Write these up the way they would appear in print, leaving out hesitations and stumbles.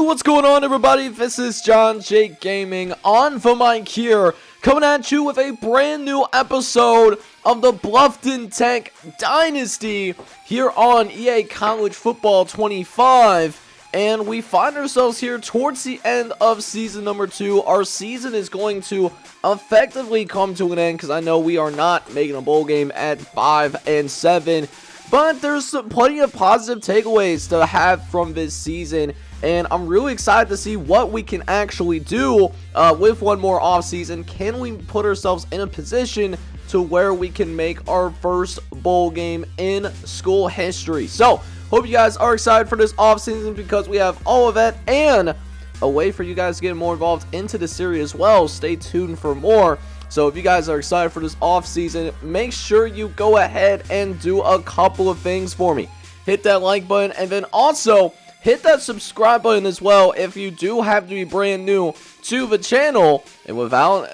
what's going on, everybody? This is John Jake Gaming on the mic here, coming at you with a brand new episode of the Bluffton Tech Dynasty here on EA College Football 25. And we find ourselves here towards the end of season number 2. Our season is going to effectively come to an end because I know we are not making a bowl game at 5-7. But there's plenty of positive takeaways to have from this season, and I'm really excited to see what we can actually do with one more offseason. Can we put ourselves in a position to where we can make our first bowl game in school history? So, hope you guys are excited for this offseason because we have all of that and a way for you guys to get more involved into the series as well. Stay tuned for more. So if you guys are excited for this offseason, make sure you go ahead and do a couple of things for me. Hit that like button and then also hit that subscribe button as well if you do have to be brand new to the channel. And without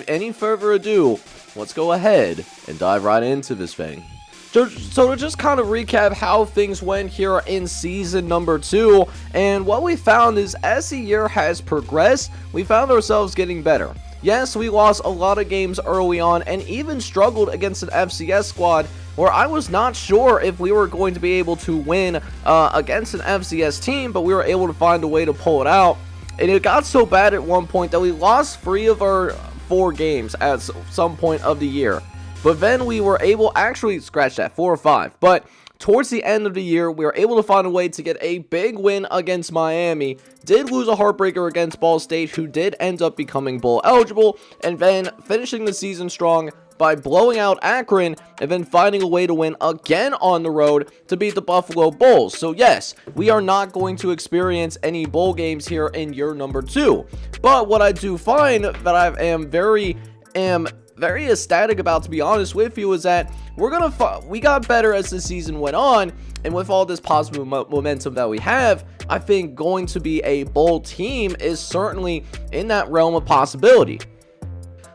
any further ado, let's go ahead and dive right into this thing. So to just kind of recap how things went here in season number 2, and what we found is as the year has progressed, we found ourselves getting better. Yes, we lost a lot of games early on and even struggled against an FCS squad where I was not sure if we were going to be able to win against an FCS team, but we were able to find a way to pull it out. And it got so bad at one point that we lost 3 of our 4 games at some point of the year. But then we were able, actually scratch that, 4 or 5, but towards the end of the year, we were able to find a way to get a big win against Miami. Did lose a heartbreaker against Ball State, who did end up becoming bowl eligible, and then finishing the season strong by blowing out Akron, and then finding a way to win again on the road to beat the Buffalo Bulls. So yes, we are not going to experience any bowl games here in year number 2. But what I do find that I am very ecstatic about, to be honest with you, is that we got better as the season went on, and with all this positive momentum that we have, I think going to be a bowl team is certainly in that realm of possibility.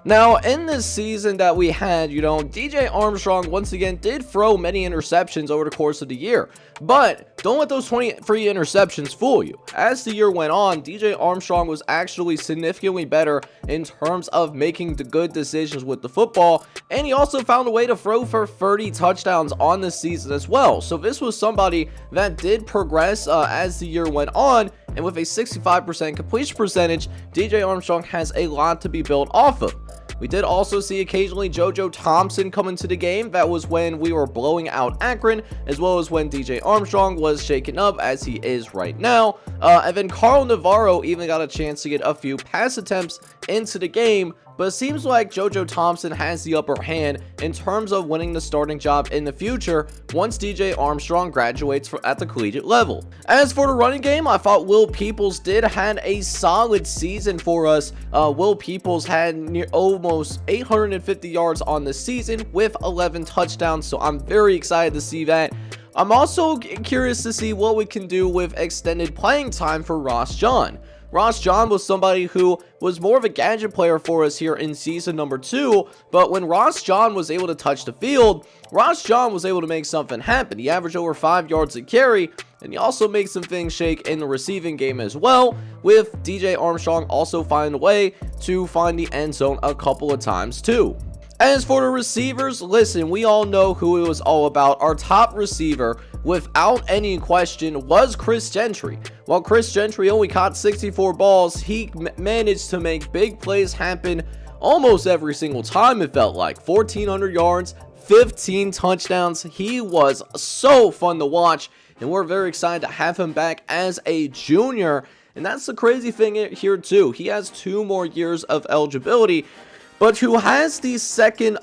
Now, in this season that we had, DJ Armstrong once again did throw many interceptions over the course of the year. But don't let those 23 interceptions fool you. As the year went on, DJ Armstrong was actually significantly better in terms of making the good decisions with the football. And he also found a way to throw for 30 touchdowns on this season as well. So this was somebody that did progress as the year went on. And with a 65% completion percentage, DJ Armstrong has a lot to be built off of. We did also see occasionally JoJo Thompson come into the game. That was when we were blowing out Akron, as well as when DJ Armstrong was shaken up as he is right now. And then Carl Navarro even got a chance to get a few pass attempts into the game. But it seems like JoJo Thompson has the upper hand in terms of winning the starting job in the future once DJ Armstrong graduates at the collegiate level. As for the running game, I thought Will Peoples did have a solid season for us. Will Peoples had almost 850 yards on the season with 11 touchdowns, so I'm very excited to see that. I'm also curious to see what we can do with extended playing time for Ross John. Ross John was somebody who was more of a gadget player for us here in season number 2, but when Ross John was able to touch the field, Ross John was able to make something happen. He averaged over 5 yards a carry, and he also made some things shake in the receiving game as well, with DJ Armstrong also finding a way to find the end zone a couple of times too. As for the receivers, listen, we all know who it was all about. Our top receiver, without any question, was Chris Gentry. While Chris Gentry only caught 64 balls, he managed to make big plays happen almost every single time, it felt like. 1,400 yards, 15 touchdowns. He was so fun to watch, and we're very excited to have him back as a junior. And that's the crazy thing here too. He has 2 more years of eligibility. But who has the second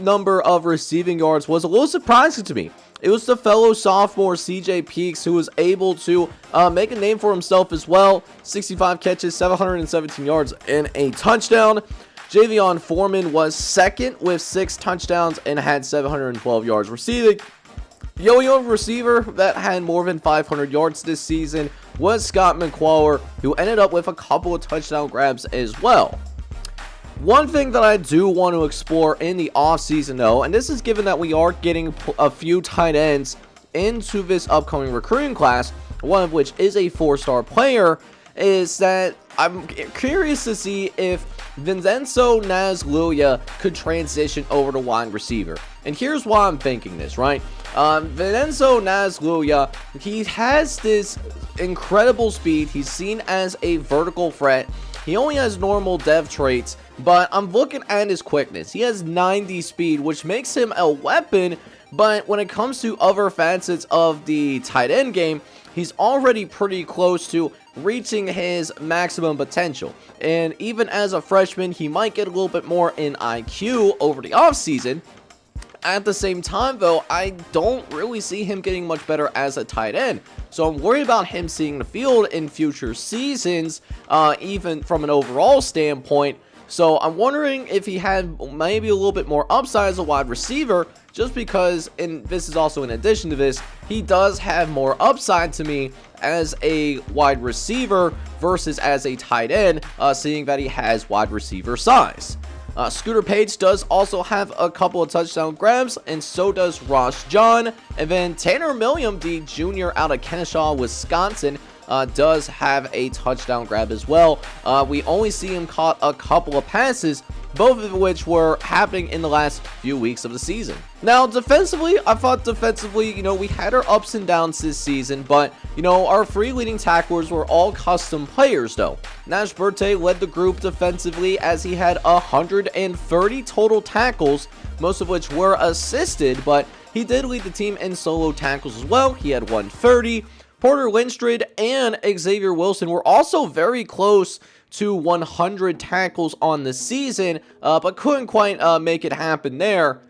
number of receiving yards was a little surprising to me. It was the fellow sophomore CJ Peaks, who was able to make a name for himself as well. 65 catches, 717 yards, and a touchdown. Javion Foreman was second with 6 touchdowns and had 712 yards receiving. The only other receiver that had more than 500 yards this season was Scott McQuarrie, who ended up with a couple of touchdown grabs as well. One thing that I do want to explore in the offseason though, and this is given that we are getting a few tight ends into this upcoming recruiting class, one of which is a 4-star player, is that I'm curious to see if Vincenzo Nazluya could transition over to wide receiver. And here's why I'm thinking this, right? Vincenzo Nazluya, he has this incredible speed. He's seen as a vertical threat. He only has normal dev traits, but I'm looking at his quickness. He has 90 speed, which makes him a weapon, but when it comes to other facets of the tight end game, he's already pretty close to reaching his maximum potential. And even as a freshman, he might get a little bit more in IQ over the offseason. At the same time, though, I don't really see him getting much better as a tight end. So I'm worried about him seeing the field in future seasons, even from an overall standpoint. So I'm wondering if he had maybe a little bit more upside as a wide receiver, just because, and this is also in addition to this, he does have more upside to me as a wide receiver versus as a tight end, seeing that he has wide receiver size. Scooter Page does also have a couple of touchdown grabs, and so does Ross John. And then Tanner Milliam, the junior out of Kennesaw, Wisconsin, does have a touchdown grab as well. We only see him caught a couple of passes, both of which were happening in the last few weeks of the season. Now, defensively, I thought defensively, we had our ups and downs this season, but, our three leading tacklers were all custom players, though. Nash Berte led the group defensively as he had 130 total tackles, most of which were assisted, but he did lead the team in solo tackles as well. He had 130. Porter Lindstrid and Xavier Wilson were also very close to 100 tackles on the season, but couldn't quite make it happen there.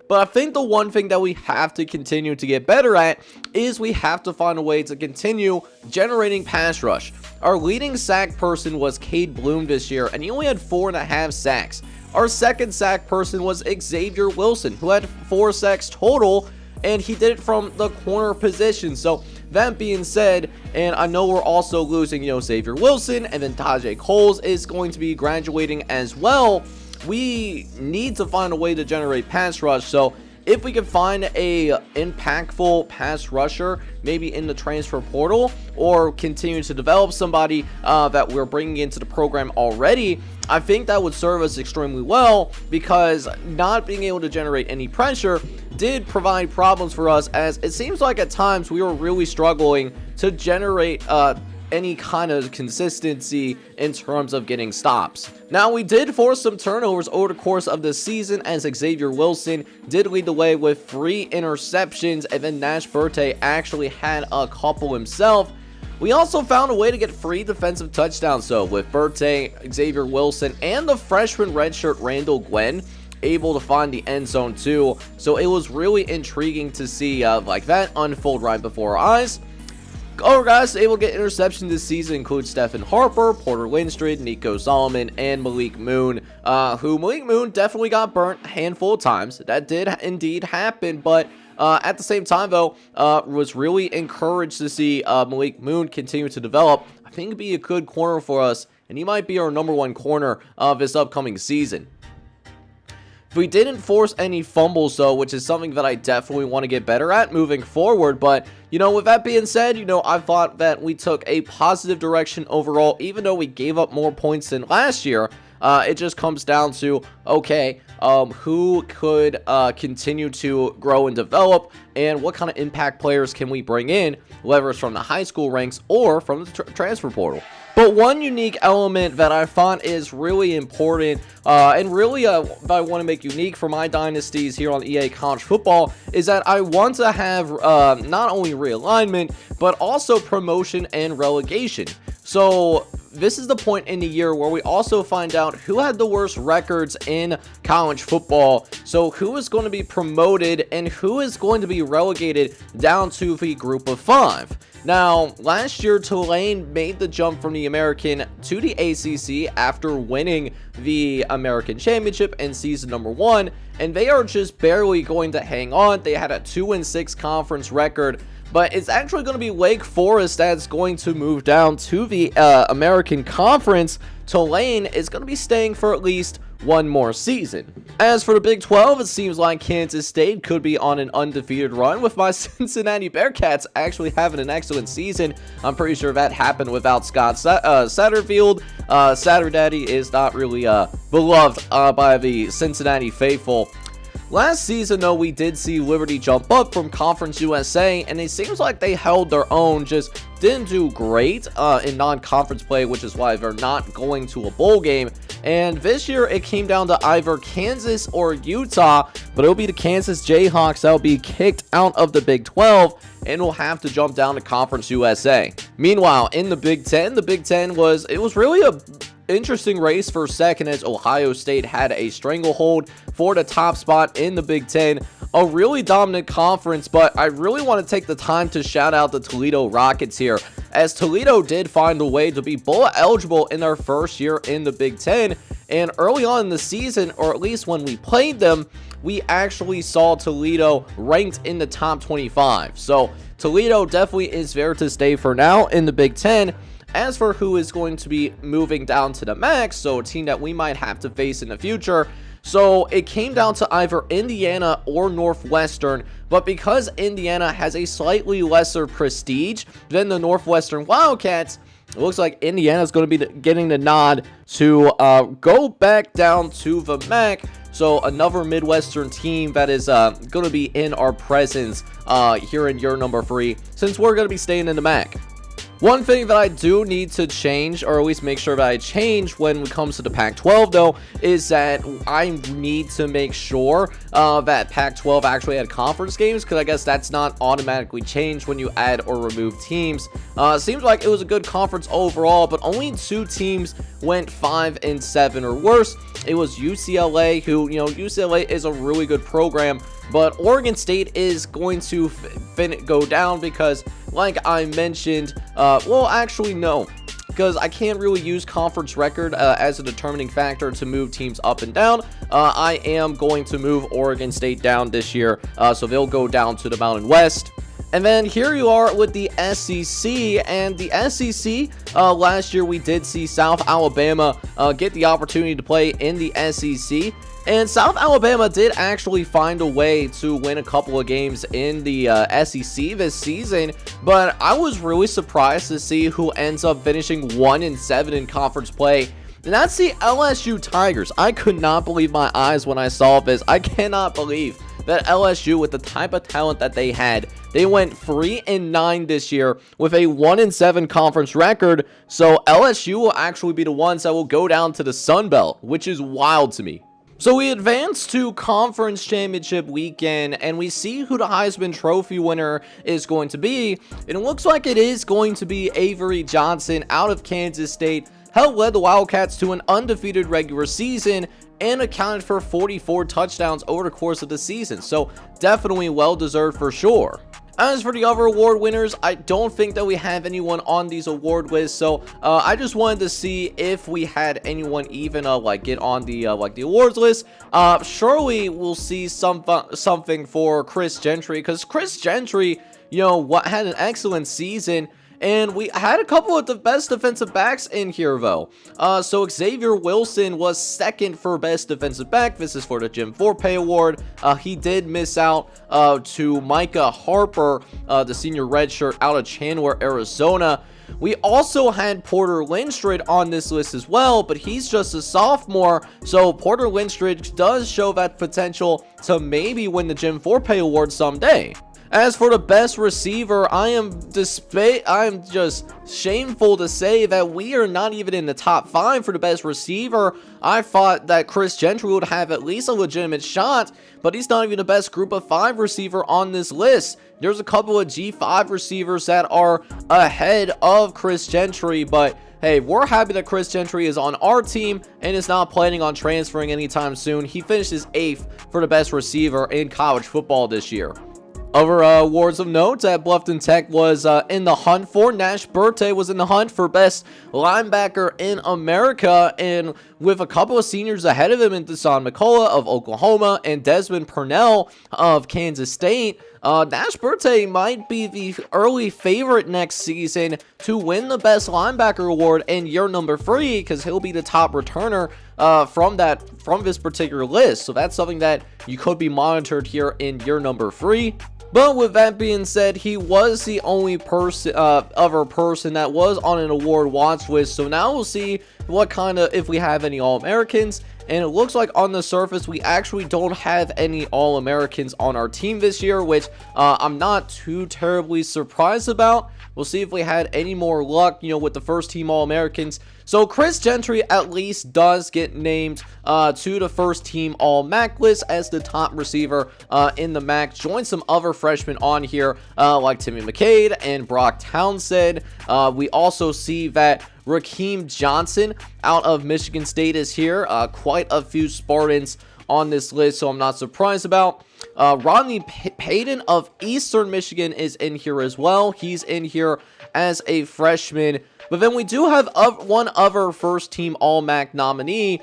But I think the one thing that we have to continue to get better at is we have to find a way to continue generating pass rush. Our leading sack person was Cade Bloom this year, and he only had 4.5 sacks. Our second sack person was Xavier Wilson, who had 4 sacks total, and he did it from the corner position. So that being said, and I know we're also losing, Xavier Wilson, and then Tajay Coles is going to be graduating as well. We need to find a way to generate pass rush. So if we can find a impactful pass rusher, maybe in the transfer portal, or continue to develop somebody that we're bringing into the program already, I think that would serve us extremely well, because not being able to generate any pressure did provide problems for us, as it seems like at times we were really struggling to generate any kind of consistency in terms of getting stops. Now, we did force some turnovers over the course of the season, as Xavier Wilson did lead the way with 3 interceptions, and then Nash Berte actually had a couple himself. We also found a way to get free defensive touchdowns, so with Berte, Xavier Wilson, and the freshman redshirt Randall Gwen able to find the end zone too. So it was really intriguing to see like that unfold right before our eyes. Other guys able to get interception this season include Stephen Harper, Porter Lindstrid, Nico Solomon, and Malik Moon, who Malik Moon definitely got burnt a handful of times. That did indeed happen, but at the same time, though, was really encouraged to see Malik Moon continue to develop. I think it'd be a good corner for us, and he might be our #1 corner of this upcoming season. We didn't force any fumbles, though, which is something that I definitely want to get better at moving forward. But, with that being said, I thought that we took a positive direction overall, even though we gave up more points than last year. It just comes down to, okay, who could continue to grow and develop, and what kind of impact players can we bring in, whether it's from the high school ranks or from the transfer portal. But one unique element that I thought is really important, and really that I want to make unique for my dynasties here on EA College Football, is that I want to have not only realignment, but also promotion and relegation. So this is the point in the year where we also find out who had the worst records in college football. So who is going to be promoted and who is going to be relegated down to the group of 5. Now, last year, Tulane made the jump from the American to the ACC after winning the American Championship in season #1, and they are just barely going to hang on. They had a 2-6 conference record, but it's actually going to be Wake Forest that's going to move down to the American Conference. Tulane is going to be staying for at least one more season. As for the Big 12, it seems like Kansas State could be on an undefeated run, with my Cincinnati Bearcats actually having an excellent season. I'm pretty sure that happened without Scott Satterfield. Satterdaddy is not really beloved by the Cincinnati faithful. Last season, though, we did see Liberty jump up from Conference USA, and it seems like they held their own, just didn't do great in non-conference play, which is why they're not going to a bowl game. And this year, it came down to either Kansas or Utah, but it'll be the Kansas Jayhawks that'll be kicked out of the Big 12, and will have to jump down to Conference USA. Meanwhile, in the Big 10, it was really a interesting race for second, as Ohio State had a stranglehold for the top spot in the Big 10. A really dominant conference, but I really want to take the time to shout out the Toledo Rockets here, as Toledo did find a way to be bowl eligible in their first year in the Big 10. And early on in the season, or at least when we played them, we actually saw Toledo ranked in the top 25. So Toledo definitely is there to stay for now in the Big 10. As for who is going to be moving down to the max, so a team that we might have to face in the future, so it came down to either Indiana or Northwestern, but because Indiana has a slightly lesser prestige than the Northwestern Wildcats, it looks like Indiana is going to be getting the nod to go back down to the MAC. So another Midwestern team that is going to be in our presence here in year number 3, since we're going to be staying in the MAC. One thing that I do need to change, or at least make sure that I change when it comes to the Pac-12, though, is that I need to make sure that Pac-12 actually had conference games, because I guess that's not automatically changed when you add or remove teams. Seems like it was a good conference overall, but only 2 teams went 5-7 or worse. It was UCLA, who, UCLA is a really good program, but Oregon State is going to go down because, like I mentioned, well, actually, no, because I can't really use conference record as a determining factor to move teams up and down. I am going to move Oregon State down this year, so they'll go down to the Mountain West. And then here you are with the SEC, and the SEC, last year we did see South Alabama get the opportunity to play in the SEC. And South Alabama did actually find a way to win a couple of games in the SEC this season, but I was really surprised to see who ends up finishing 1-7 in conference play. And that's the LSU Tigers. I could not believe my eyes when I saw this. I cannot believe that LSU, with the type of talent that they had, they went 3-9 this year with a 1-7 conference record. So LSU will actually be the ones that will go down to the Sun Belt, which is wild to me. So we advance to Conference Championship weekend, and we see who the Heisman Trophy winner is going to be. And it looks like it is going to be Avery Johnson out of Kansas State. Helped led the Wildcats to an undefeated regular season and accounted for 44 touchdowns over the course of the season. So definitely well-deserved for sure. As for the other award winners, I don't think that we have anyone on these award lists, so I just wanted to see if we had anyone even get on the the awards list. Surely we'll see something for Chris Gentry, because Chris Gentry, had an excellent season. And we had a couple of the best defensive backs in here, though. So Xavier Wilson was second for best defensive back. This is for the Jim Forpay Award. He did miss out to Micah Harper, the senior redshirt out of Chandler, Arizona. We also had Porter Lindstrid on this list as well, but he's just a sophomore, so Porter Lindstrid does show that potential to maybe win the Jim Forpay Award someday. As for the best receiver, I am just shameful to say that we are not even in the top 5 for the best receiver. I thought that Chris Gentry would have at least a legitimate shot, but he's not even the best group of 5 receiver on this list. There's a couple of G5 receivers that are ahead of Chris Gentry, but hey, we're happy that Chris Gentry is on our team and is not planning on transferring anytime soon. He finishes 8th for the best receiver in college football this year. Other awards of note at Bluffton Tech was in the hunt for. Nash Burte was in the hunt for best linebacker in America, and with a couple of seniors ahead of him in Deshaun McCullough of Oklahoma and Desmond Purnell of Kansas State, Nash Burte might be the early favorite next season to win the best linebacker award in year number 3, because he'll be the top returner from this particular list. So that's something that you could be monitored here in year number 3. But with that being said, he was the only other person that was on an award watch list. So now we'll see what kind of, if we have any All-Americans. And it looks like on the surface, we actually don't have any All-Americans on our team this year, which I'm not too terribly surprised about. We'll see if we had any more luck, with the first team All-Americans. So Chris Gentry at least does get named to the first team All-MAC list as the top receiver in the MAC. Join some other freshmen on here like Timmy McCade and Brock Townsend. We also see that Raheem Johnson out of Michigan State is here. Quite a few Spartans on this list, so I'm not surprised about. Rodney Payton of Eastern Michigan is in here as well. He's in here as a freshman. But then we do have one other first-team All-MAC nominee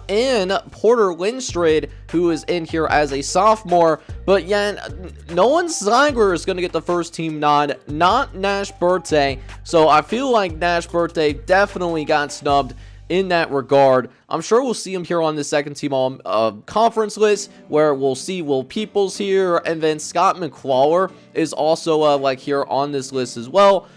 in Porter Lindstrid, who is in here as a sophomore. But yet, Nolan Ziegler is going to get the first-team nod, not Nash Birthday. So I feel like Nash Birthday definitely got snubbed in that regard. I'm sure we'll see him here on the second team conference list, where we'll see Will Peoples here, and then Scott McClawler is also here on this list as well.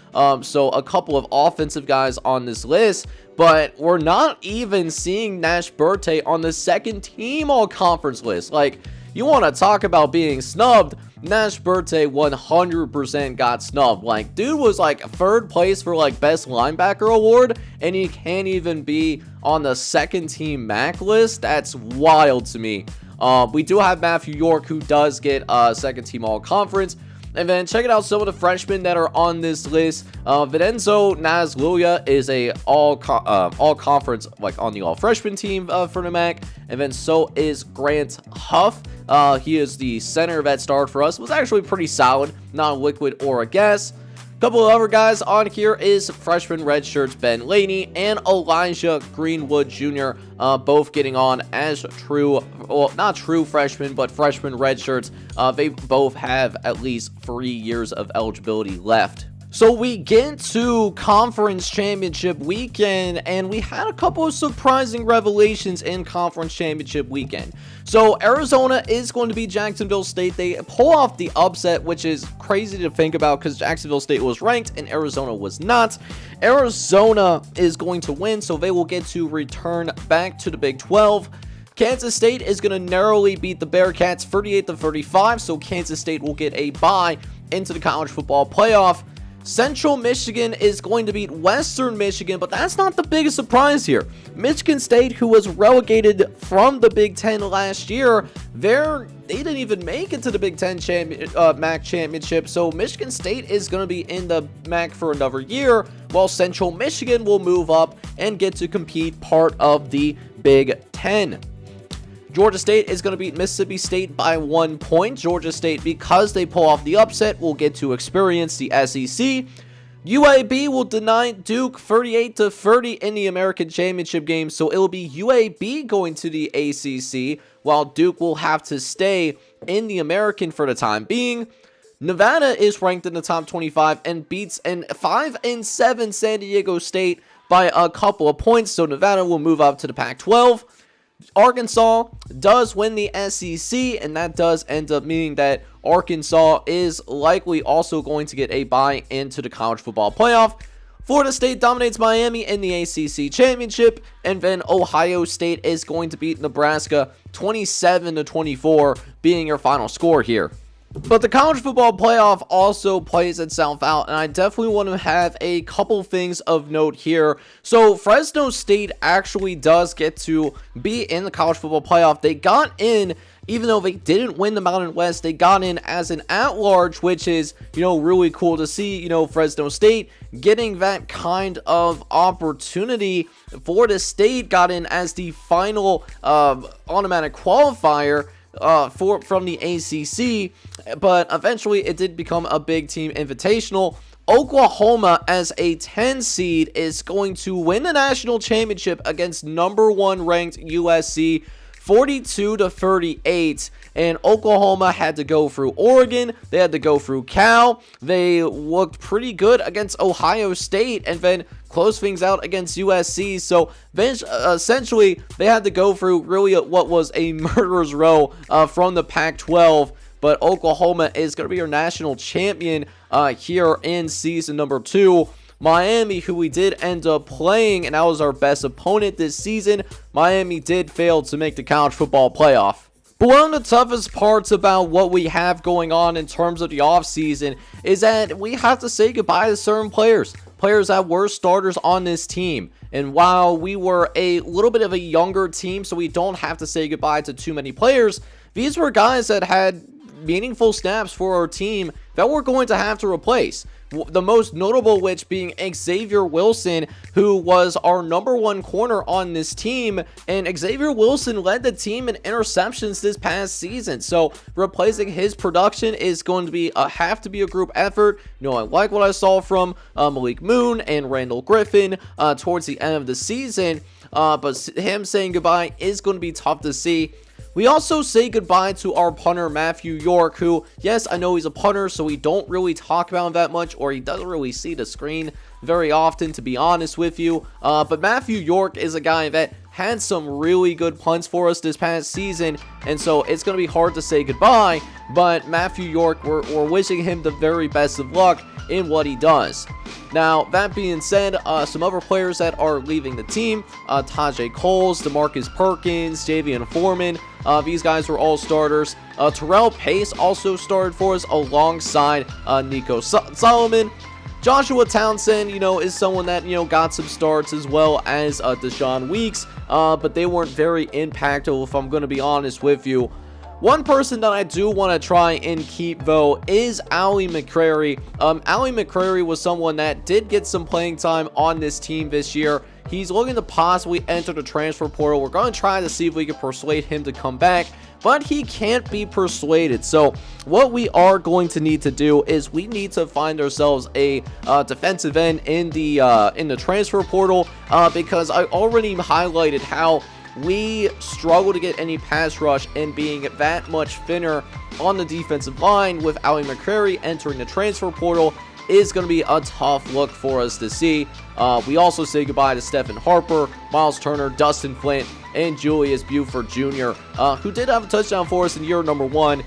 So a couple of offensive guys on this list, but we're not even seeing Nash Birthday on the second team all conference list. Like, you want to talk about being snubbed? Nash Birthday 100% got snubbed. Like, dude was like 3rd place for like best linebacker award, and he can't even be on the second team MAC list. That's wild to me. We do have Matthew York, who does get second team all conference. And then checking out some of the freshmen that are on this list. Vincenzo Nazluya is a all conference, like on the all freshman team for the MAC. And then so is Grant Huff. He is the center that started for us. Was actually pretty solid, not a liquid or a gas. Couple of other guys on here is freshman redshirts Ben Laney and Elijah Greenwood Jr. Both getting on as true, well, not true freshmen, but freshman redshirts. They both have at least 3 years of eligibility left. So we get to conference championship weekend, and we had a couple of surprising revelations in conference championship weekend. So Arizona is going to beat Jacksonville State. They pull off the upset, which is crazy to think about because Jacksonville State was ranked and Arizona was not. Arizona is going to win, so they will get to return back to the Big 12. Kansas State is going to narrowly beat the Bearcats 38-35, so Kansas State will get a bye into the college football playoff. Central Michigan is going to beat Western Michigan, but that's not the biggest surprise here. Michigan State, who was relegated from the Big Ten last year, they didn't even make it to the Big Ten MAC championship, so Michigan State is going to be in the MAC for another year, while Central Michigan will move up and get to compete part of the Big Ten. Georgia State is going to beat Mississippi State by 1 point. Georgia State, because they pull off the upset, will get to experience the SEC. UAB will deny Duke 38-30 in the American Championship game, so it will be UAB going to the ACC, while Duke will have to stay in the American for the time being. Nevada is ranked in the top 25 and beats an 5-7 San Diego State by a couple of points, so Nevada will move up to the Pac-12. Arkansas does win the SEC, and that does end up meaning that Arkansas is likely also going to get a bye into the college football playoff. Florida State dominates Miami in the ACC championship, and then Ohio State is going to beat Nebraska 27-24, being your final score here. But the college football playoff also plays itself out, and I definitely want to have a couple things of note here. So Fresno State actually does get to be in the college football playoff. They got in, even though they didn't win the Mountain West, they got in as an at-large, which is, really cool to see, Fresno State getting that kind of opportunity. Florida State got in as the final automatic qualifier from the ACC, but eventually it did become a big team invitational. Oklahoma, as a 10 seed, is going to win the national championship against number 1 ranked USC 42-38, and Oklahoma had to go through Oregon. They had to go through Cal. They looked pretty good against Ohio State, and then close things out against USC. So essentially, they had to go through really what was a murderer's row from the Pac-12. But Oklahoma is going to be your national champion here in season number 2. Miami, who we did end up playing, and that was our best opponent this season, Miami did fail to make the college football playoff. But one of the toughest parts about what we have going on in terms of the offseason is that we have to say goodbye to certain players that were starters on this team. And while we were a little bit of a younger team, so we don't have to say goodbye to too many players, these were guys that had meaningful snaps for our team that we're going to have to replace. The most notable which being Xavier Wilson, who was our #1 corner on this team, and Xavier Wilson led the team in interceptions this past season. So replacing his production is going to be have to be a group effort. I like what I saw from Malik Moon and Randall Griffin towards the end of the season, but him saying goodbye is going to be tough to see. We also say goodbye to our punter, Matthew York, who, yes, I know he's a punter, so we don't really talk about him that much, or he doesn't really see the screen very often, to be honest with you. But Matthew York is a guy that had some really good punts for us this past season, and so it's going to be hard to say goodbye, but Matthew York, we're wishing him the very best of luck in what he does. Now, that being said, some other players that are leaving the team, Tajay Coles, DeMarcus Perkins, Javian Foreman, these guys were all starters. Terrell Pace also started for us alongside Nico Solomon. Joshua Townsend, is someone that, got some starts, as well as Deshaun Weeks, but they weren't very impactful, if I'm going to be honest with you. One person that I do want to try and keep, though, is Ali McCrary. Ali McCrary was someone that did get some playing time on this team this year. He's looking to possibly enter the transfer portal. We're going to try to see if we can persuade him to come back, but he can't be persuaded. So what we are going to need to do is we need to find ourselves a defensive end in the transfer portal, because I already highlighted how we struggle to get any pass rush, and being that much thinner on the defensive line with Ali McCrary entering the transfer portal is going to be a tough look for us to see. We also say goodbye to Stephen Harper, Miles Turner, Dustin Flint, and Julius Buford Jr., who did have a touchdown for us in year #1.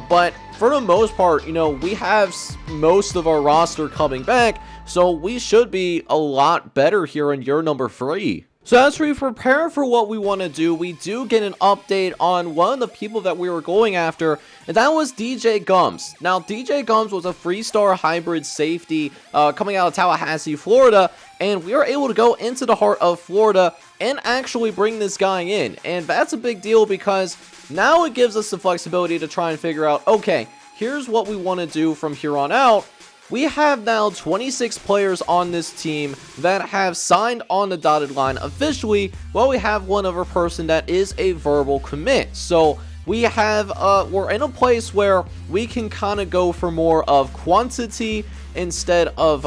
But for the most part, we have most of our roster coming back, so we should be a lot better here in year #3. So as we prepare for what we want to do, we do get an update on one of the people that we were going after, and that was DJ Gums. Now, DJ Gums was a 3-star hybrid safety coming out of Tallahassee, Florida, and we were able to go into the heart of Florida and actually bring this guy in. And that's a big deal, because now it gives us the flexibility to try and figure out, okay, here's what we want to do from here on out. We have now 26 players on this team that have signed on the dotted line officially, while we have one other person that is a verbal commit. So we have, we're in a place where we can kind of go for more of quantity instead of,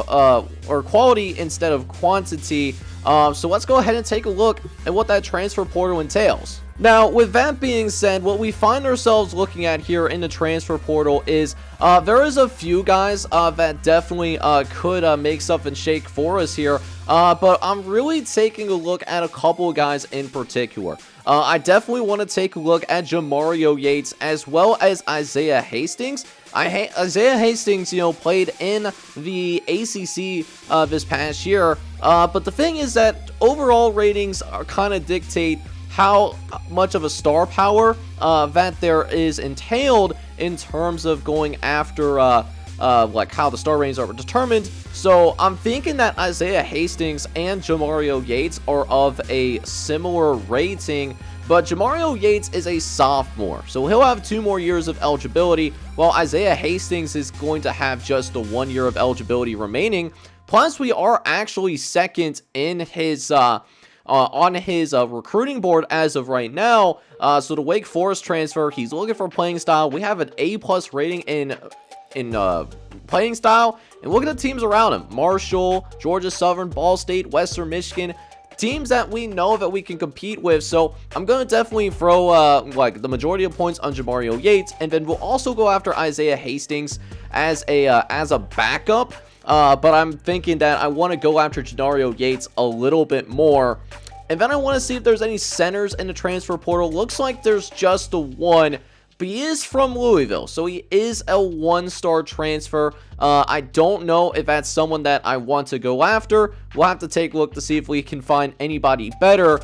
or quality instead of quantity. So let's go ahead and take a look at what that transfer portal entails. Now, with that being said, what we find ourselves looking at here in the transfer portal is there is a few guys that definitely could make something shake for us here, but I'm really taking a look at a couple of guys in particular. I definitely want to take a look at Jamario Yates as well as Isaiah Hastings. Isaiah Hastings, played in the ACC this past year, but the thing is that overall ratings are kind of dictate how much of a star power that there is entailed in terms of going after like how the star ratings are determined. So I'm thinking that Isaiah Hastings and Jamario Yates are of a similar rating, but Jamario Yates is a sophomore, so he'll have 2 more years of eligibility, while Isaiah Hastings is going to have just the 1 year of eligibility remaining. Plus, we are actually second in his on his recruiting board as of right now. So the Wake Forest transfer, he's looking for playing style. We have an A+ rating in playing style, and look at the teams around him: Marshall, Georgia Southern, Ball State, Western Michigan. teams that we know that we can compete with. So I'm going to definitely throw like the majority of points on Jamario Yates, and then we'll also go after Isaiah Hastings as a backup. But I'm thinking that I want to go after Jamario Yates a little bit more. And then I want to see if there's any centers in the transfer portal. Looks like there's just the one. But he is from Louisville, so he is a one-star transfer. I don't know if that's someone that I want to go after. We'll have to take a look to see if we can find anybody better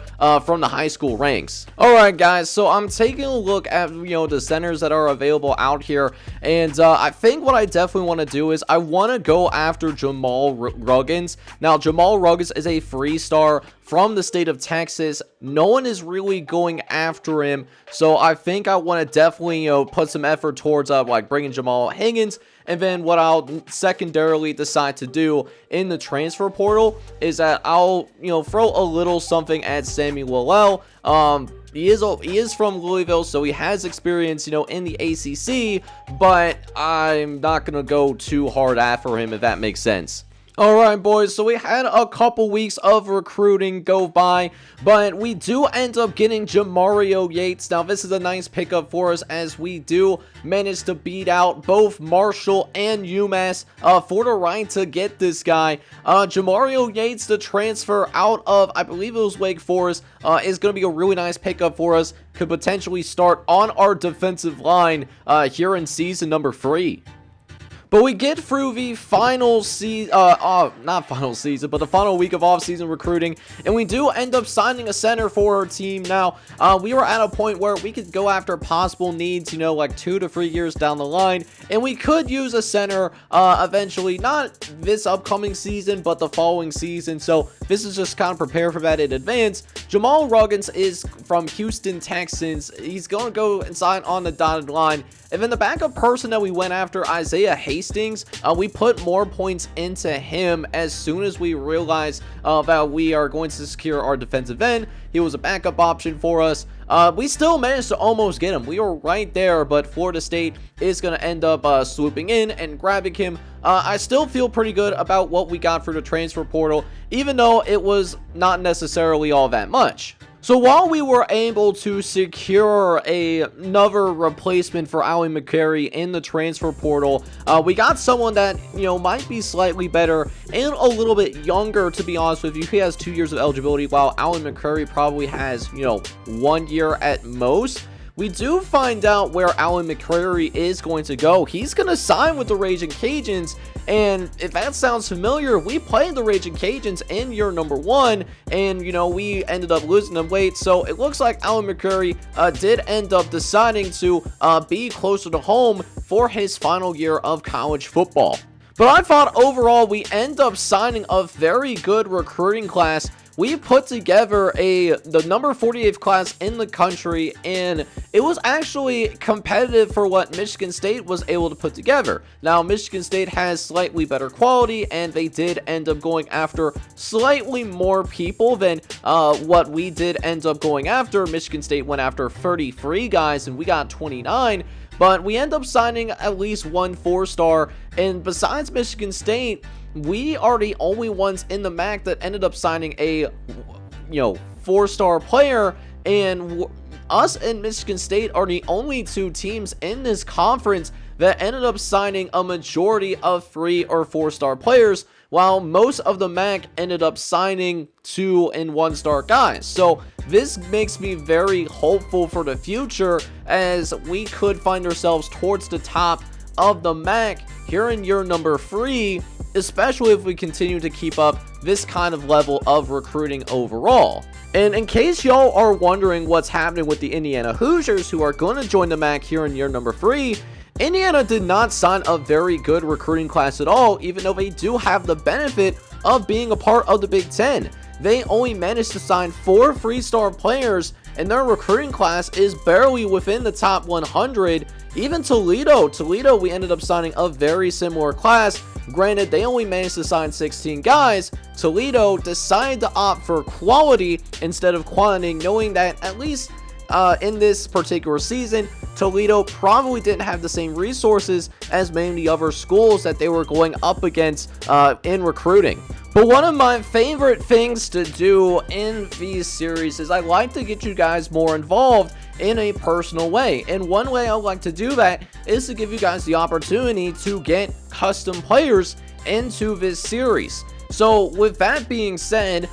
from the high school ranks. Alright guys, so I'm taking a look at, the centers that are available out here. And I think what I definitely want to do is I want to go after Jamal Ruggins. Now, Jamal Ruggins is a three-star from the state of Texas. No one is really going after him. So I think I want to definitely, put some effort towards like bringing Jamal Higgins. And then what I'll secondarily decide to do in the transfer portal is that I'll, throw a little something at Samuel Lillell. He is from Louisville, so he has experience, in the ACC, but I'm not going to go too hard after him, if that makes sense. Alright boys, so we had a couple weeks of recruiting go by, but we do end up getting Jamario Yates. Now this is a nice pickup for us, as we do manage to beat out both Marshall and UMass for the right to get this guy. Jamario Yates, the transfer out of, I believe it was Wake Forest, is going to be a really nice pickup for us. Could potentially start on our defensive line here in season number 3. But we get through the final season, not final season, but the final week of off-season recruiting, and we do end up signing a center for our team. Now, we were at a point where we could go after possible needs, like 2 to 3 years down the line, and we could use a center eventually, not this upcoming season, but the following season. So this is just kind of prepare for that in advance. Jamal Ruggins is from Houston Texans. He's going to go and sign on the dotted line. And then the backup person that we went after, Isaiah Hastings, we put more points into him as soon as we realized that we are going to secure our defensive end. He was a backup option for us. We still managed to almost get him. We were right there, but Florida State is going to end up swooping in and grabbing him. I still feel pretty good about what we got for the transfer portal, even though it was not necessarily all that much. So while we were able to secure another replacement for Ali McCary in the transfer portal, we got someone that, might be slightly better and a little bit younger, to be honest with you. He has 2 years of eligibility, while Ali McCary probably has, 1 year at most. We do find out where Alan McCrary is going to go. He's going to sign with the Raging Cajuns, and if that sounds familiar, we played the Raging Cajuns in year number 1, and, we ended up losing them late, so it looks like Alan McCrary did end up deciding to be closer to home for his final year of college football. But I thought overall we end up signing a very good recruiting class. We put together the number 48th class in the country, and it was actually competitive for what Michigan State was able to put together. Now, Michigan State has slightly better quality, and they did end up going after slightly more people than what we did end up going after. Michigan State went after 33 guys, and we got 29. But we end up signing at least one 4-star, and besides Michigan State, we are the only ones in the MAC that ended up signing a 4-star player, and us and Michigan State are the only two teams in this conference that ended up signing a majority of 3 or 4-star players, while most of the MAC ended up signing 2 and 1-star guys. So this makes me very hopeful for the future, as we could find ourselves towards the top of the MAC here in year number 3, especially if we continue to keep up this kind of level of recruiting overall. And in case y'all are wondering what's happening with the Indiana Hoosiers, who are going to join the MAC here in year number 3, Indiana did not sign a very good recruiting class at all, even though they do have the benefit of being a part of the Big Ten. They only managed to sign 4 3-star players, and their recruiting class is barely within the top 100. Even Toledo, we ended up signing a very similar class. Granted, they only managed to sign 16 guys. Toledo decided to opt for quality instead of quantity, knowing that at least in this particular season, Toledo probably didn't have the same resources as many of the other schools that they were going up against in recruiting. But one of my favorite things to do in these series is I like to get you guys more involved in a personal way. And one way I like to do that is to give you guys the opportunity to get custom players into this series. So with that being said,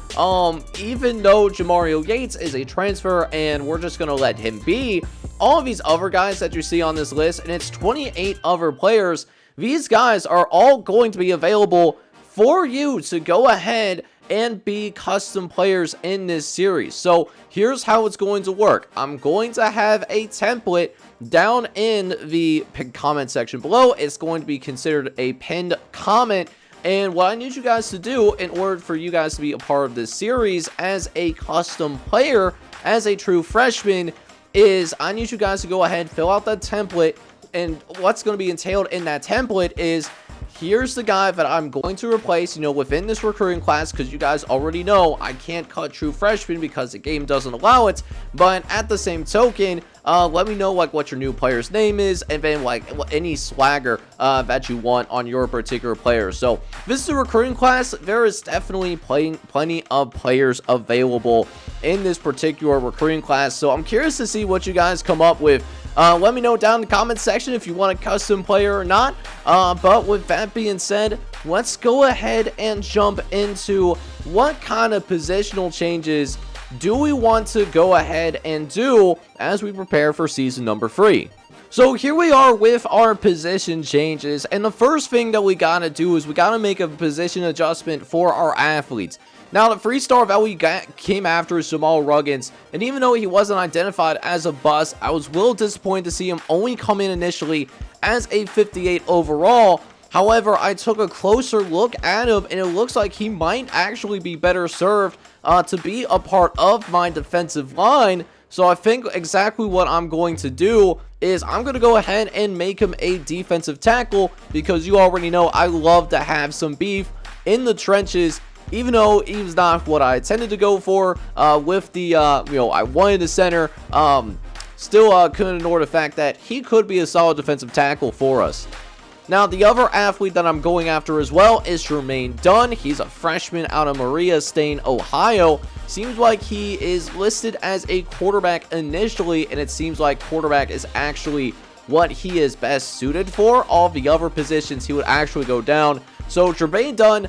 even though Jamario Yates is a transfer and we're just going to let him be, all of these other guys that you see on this list, and it's 28 other players, these guys are all going to be available for you to go ahead and be custom players in this series. So here's how it's going to work. I'm going to have a template down in the comment section below. It's going to be considered a pinned comment. And what I need you guys to do in order for you guys to be a part of this series as a custom player, as a true freshman, is I need you guys to go ahead, fill out that template. And what's going to be entailed in that template is, here's the guy that I'm going to replace, within this recruiting class, because you guys already know I can't cut true freshmen because the game doesn't allow it. But at the same token, let me know what your new player's name is, and then any swagger that you want on your particular player. So this is a recruiting class. There is definitely plenty of players available in this particular recruiting class. So I'm curious to see what you guys come up with. Let me know down in the comment section if you want a custom player or not. But with that being said, let's go ahead and jump into what kind of positional changes do we want to go ahead and do as we prepare for season number 3. So here we are with our position changes, and the first thing that we gotta do is we gotta make a position adjustment for our athletes. Now, the 3-star that we came after is Jamal Ruggins, and even though he wasn't identified as a bust, I was a little disappointed to see him only come in initially as a 58 overall. However, I took a closer look at him, and it looks like he might actually be better served to be a part of my defensive line. So I think exactly what I'm going to do is I'm going to go ahead and make him a defensive tackle, because you already know I love to have some beef in the trenches. Even though he was not what I intended to go for with the, I wanted a center, still couldn't ignore the fact that he could be a solid defensive tackle for us. Now, the other athlete that I'm going after as well is Jermaine Dunn. He's a freshman out of Maria Stain, Ohio. Seems like he is listed as a quarterback initially, and it seems like quarterback is actually what he is best suited for. All the other positions he would actually go down. So Jermaine Dunn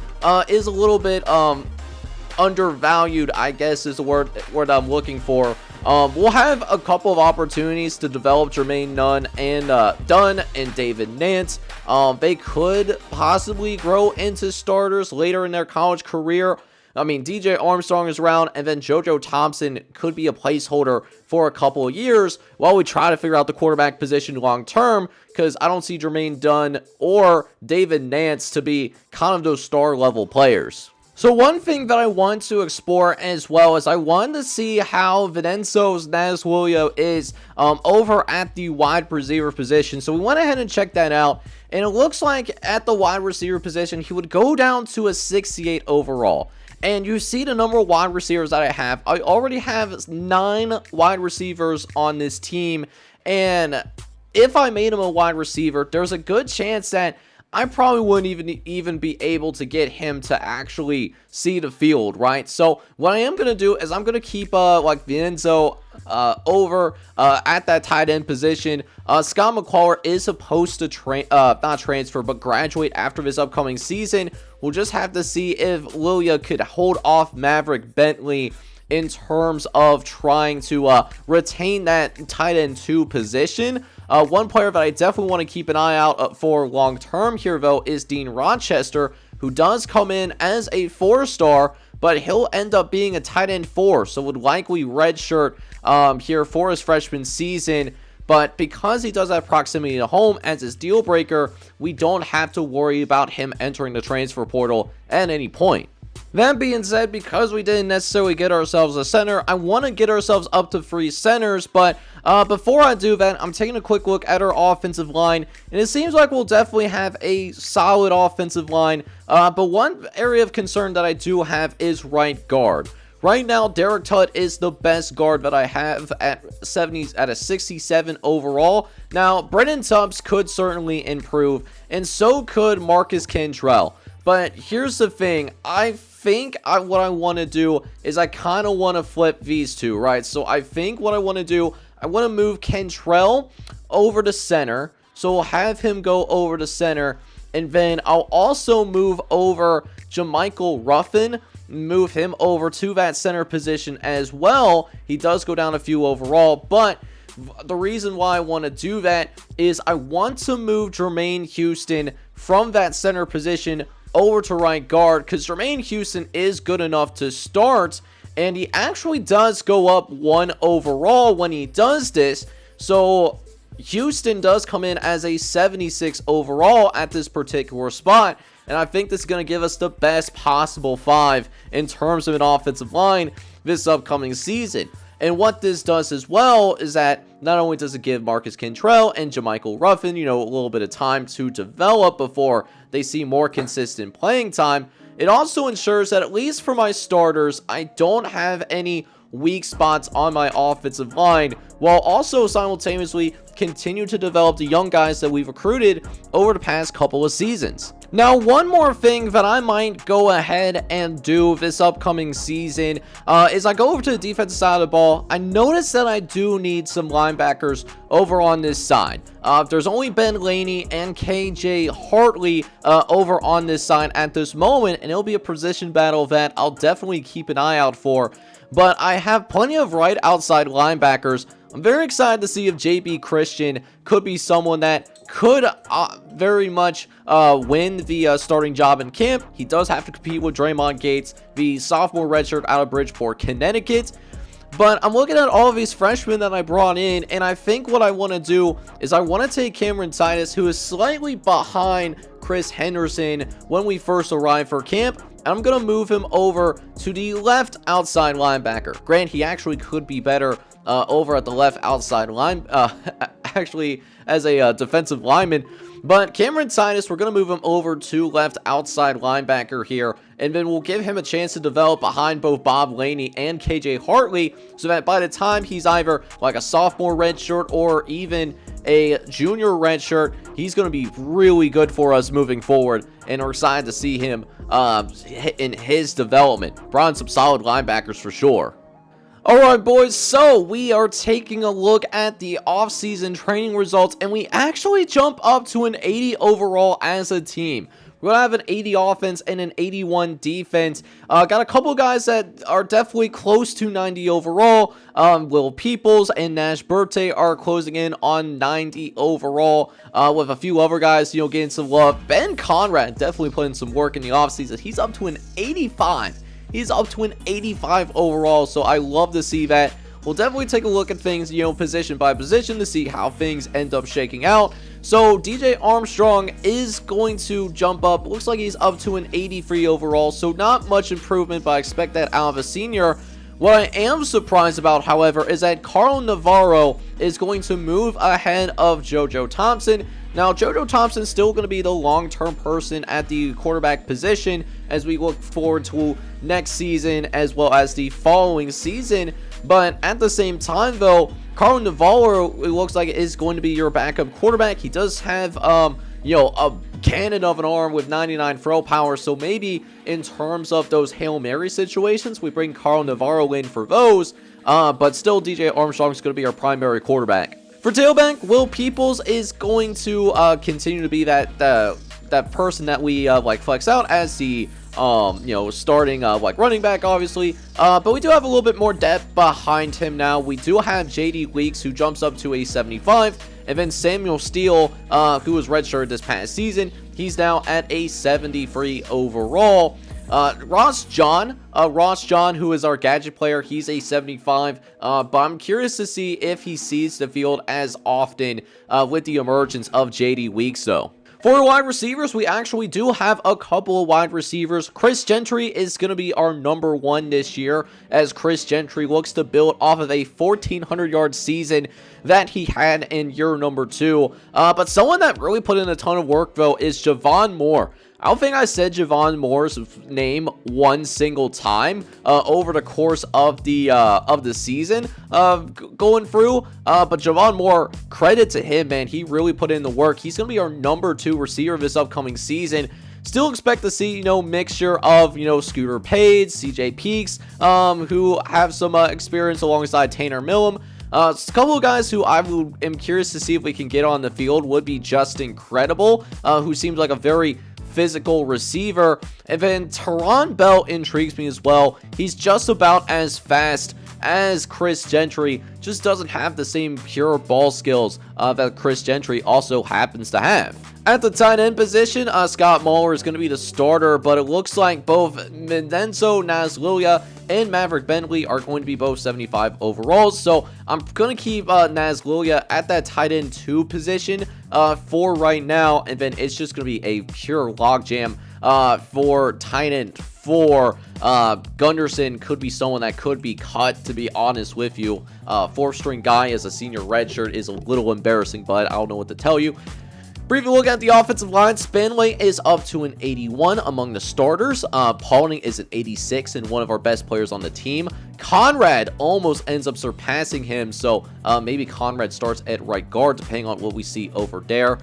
is a little bit undervalued, I guess is the word I'm looking for. We'll have a couple of opportunities to develop Jermaine Dunn and David Nance. They could possibly grow into starters later in their college career. I mean, DJ Armstrong is around, and then JoJo Thompson could be a placeholder for a couple of years while we try to figure out the quarterback position long term, because I don't see Jermaine Dunn or David Nance to be kind of those star level players. So one thing that I want to explore as well is I want to see how Vincenzo Naswilio is over at the wide receiver position. So we went ahead and checked that out, and it looks like at the wide receiver position he would go down to a 68 overall. And you see the number of wide receivers that I have. I already have 9 wide receivers on this team, and if I made him a wide receiver, there's a good chance that I probably wouldn't even be able to get him to actually see the field, right? So what I am going to do is I'm going to keep Vincenzo over at that tight end position. Scott McCullough is supposed to not transfer, but graduate after this upcoming season. We'll just have to see if Lilia could hold off Maverick Bentley in terms of trying to retain that tight end 2 position. One player that I definitely want to keep an eye out for long term here, though, is Dean Rochester, who does come in as a 4-star, but he'll end up being a tight end 4, so would likely redshirt here for his freshman season. But because he does have proximity to home as his deal breaker, we don't have to worry about him entering the transfer portal at any point. That being said, because we didn't necessarily get ourselves a center, I want to get ourselves up to 3 centers, but before I do that, I'm taking a quick look at our offensive line, and it seems like we'll definitely have a solid offensive line, but one area of concern that I do have is right guard. Right now, Derek Tutt is the best guard that I have at a 67 overall. Now, Brennan Tubbs could certainly improve, and so could Marcus Cantrell. But here's the thing. I think what I want to do is I kind of want to flip these two, right? So I think what I want to do, I want to move Kentrell over to center. So we'll have him go over to center. And then I'll also move over Jermichael Ruffin, move him over to that center position as well. He does go down a few overall, but the reason why I want to do that is I want to move Jermaine Houston from that center position over to right guard, because Jermaine Houston is good enough to start, and he actually does go up 1 overall when he does this. So Houston does come in as a 76 overall at this particular spot, and I think this is going to give us the best possible 5 in terms of an offensive line this upcoming season. And what this does as well is that not only does it give Marcus Kentrell and Jermichael Ruffin, a little bit of time to develop before they see more consistent playing time, it also ensures that at least for my starters, I don't have any weak spots on my offensive line, while also simultaneously continue to develop the young guys that we've recruited over the past couple of seasons. Now, one more thing that I might go ahead and do this upcoming season is I go over to the defensive side of the ball. I notice that I do need some linebackers over on this side. There's only Ben Laney and KJ Hartley over on this side at this moment, and it'll be a position battle that I'll definitely keep an eye out for. But I have plenty of right outside linebackers. I'm very excited to see if JB Christian could be someone that could very much win the starting job in camp. He does have to compete with Draymond Gates, the sophomore redshirt out of Bridgeport, Connecticut. But I'm looking at all of these freshmen that I brought in, and I think what I want to do is I want to take Cameron Titus, who is slightly behind Chris Henderson when we first arrived for camp, and I'm going to move him over to the left outside linebacker. Grant, he actually could be better over at the left outside line, actually as a defensive lineman. But Cameron Titus, we're going to move him over to left outside linebacker here, and then we'll give him a chance to develop behind both Bob Laney and KJ Hartley, so that by the time he's either like a sophomore redshirt or even a junior redshirt, he's going to be really good for us moving forward, and we're excited to see him in his development. Brought in some solid linebackers for sure. Alright boys, so we are taking a look at the offseason training results, and we actually jump up to an 80 overall as a team. We're going to have an 80 offense and an 81 defense. Got a couple guys that are definitely close to 90 overall. Will Peoples and Nash Birthday are closing in on 90 overall, with a few other guys, getting some love. Ben Conrad definitely putting some work in the offseason. He's up to an 85. He's up to an 85 overall, so I love to see that. We'll definitely take a look at things, position by position to see how things end up shaking out. So DJ Armstrong is going to jump up. Looks like he's up to an 83 overall, so not much improvement, but I expect that out of a senior. What I am surprised about, however, is that Carl Navarro is going to move ahead of JoJo Thompson. Now, JoJo Thompson's still going to be the long-term person at the quarterback position as we look forward to next season as well as the following season. But at the same time, though, Carl Navarro, it looks like, is going to be your backup quarterback. He does have, a cannon of an arm with 99 throw power, so maybe in terms of those Hail Mary situations, we bring Carl Navarro in for those, but still DJ Armstrong is going to be our primary quarterback. For tailback, Will Peoples is going to continue to be that person that we flex out as the starting running back, obviously, but we do have a little bit more depth behind him now. We do have JD Weeks, who jumps up to a 75, and then Samuel Steele, who was redshirted this past season, he's now at a 73 overall. Ross John, who is our gadget player, he's a 75, but I'm curious to see if he sees the field as often with the emergence of JD Weeks, though. For wide receivers, we actually do have a couple of wide receivers. Chris Gentry is going to be our number 1 this year, as Chris Gentry looks to build off of a 1,400-yard season that he had in year number 2. But someone that really put in a ton of work, though, is Javon Moore. I don't think I said Javon Moore's name one single time over the course of the season going through. But Javon Moore, credit to him, man. He really put in the work. He's going to be our number 2 receiver this upcoming season. still expect to see, mixture of, Scooter Page, CJ Peaks, who have some experience alongside Tanner Millam. A couple of guys who I am curious to see if we can get on the field would be Justin Credible, who seems like a very physical receiver. And then Teron Bell intrigues me as well. He's just about as fast as Chris Gentry, just doesn't have the same pure ball skills that Chris Gentry also happens to have. At the tight end position, Scott Muller is going to be the starter, but it looks like both Mendenzo Nazlilia and Maverick Bentley are going to be both 75 overall. So I'm going to keep Nazlilia at that tight end 2 position for right now, and then it's just going to be a pure logjam for tight end 4. Gunderson could be someone that could be cut, to be honest with you. 4th-string guy as a senior redshirt is a little embarrassing, but I don't know what to tell you. Briefly look at the offensive line. Spanley is up to an 81 among the starters. Paulding is an 86 and one of our best players on the team. Conrad almost ends up surpassing him, so maybe Conrad starts at right guard, depending on what we see over there.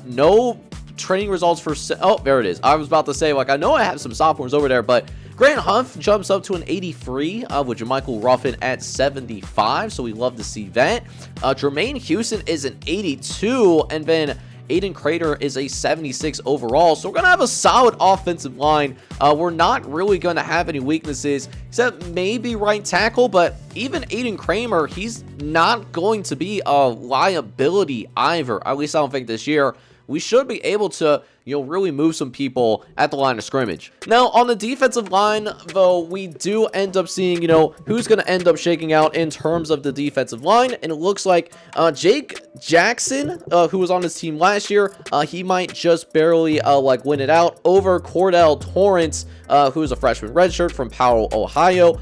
No training results for... Oh, there it is. I was about to say, I know I have some sophomores over there, but Grant Huff jumps up to an 83 with Jermichael Ruffin at 75, so we love to see that. Jermaine Houston is an 82, and then Aiden Crater is a 76 overall, so we're going to have a solid offensive line. We're not really going to have any weaknesses, except maybe right tackle, but even Aiden Kramer, he's not going to be a liability either, at least I don't think this year. We should be able to, really move some people at the line of scrimmage. Now, on the defensive line, though, we do end up seeing, who's going to end up shaking out in terms of the defensive line. And it looks like Jake Jackson, who was on his team last year, he might just barely, win it out over Cordell Torrance, who is a freshman redshirt from Powell, Ohio.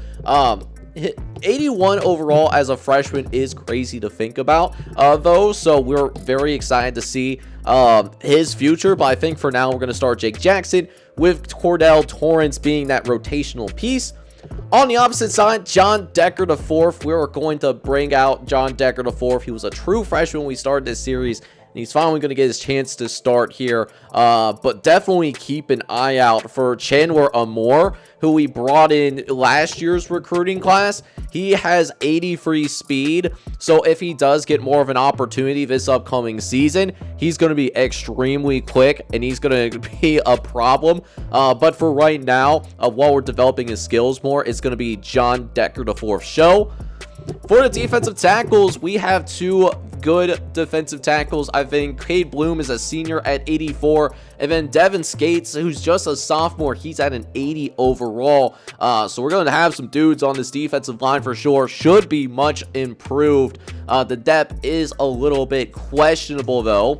81 overall as a freshman is crazy to think about, though, so we're very excited to see his future. But I think for now we're going to start Jake Jackson, with Cordell Torrance being that rotational piece. On the opposite side, John Decker IV. We're going to bring out John Decker IV. He was a true freshman when we started this series, and he's finally going to get his chance to start here. But definitely keep an eye out for Chandler Amore, who we brought in last year's recruiting class. He has 80 free speed, so if he does get more of an opportunity this upcoming season, he's going to be extremely quick, and he's going to be a problem. But for right now, while we're developing his skills more, it's going to be John Decker IV's show. For the defensive tackles, we have 2 good defensive tackles. I think Cade Bloom is a senior at 84, and then Devin Skates, who's just a sophomore, he's at an 80 overall. So we're going to have some dudes on this defensive line for sure. Should be much improved. The depth is a little bit questionable, though.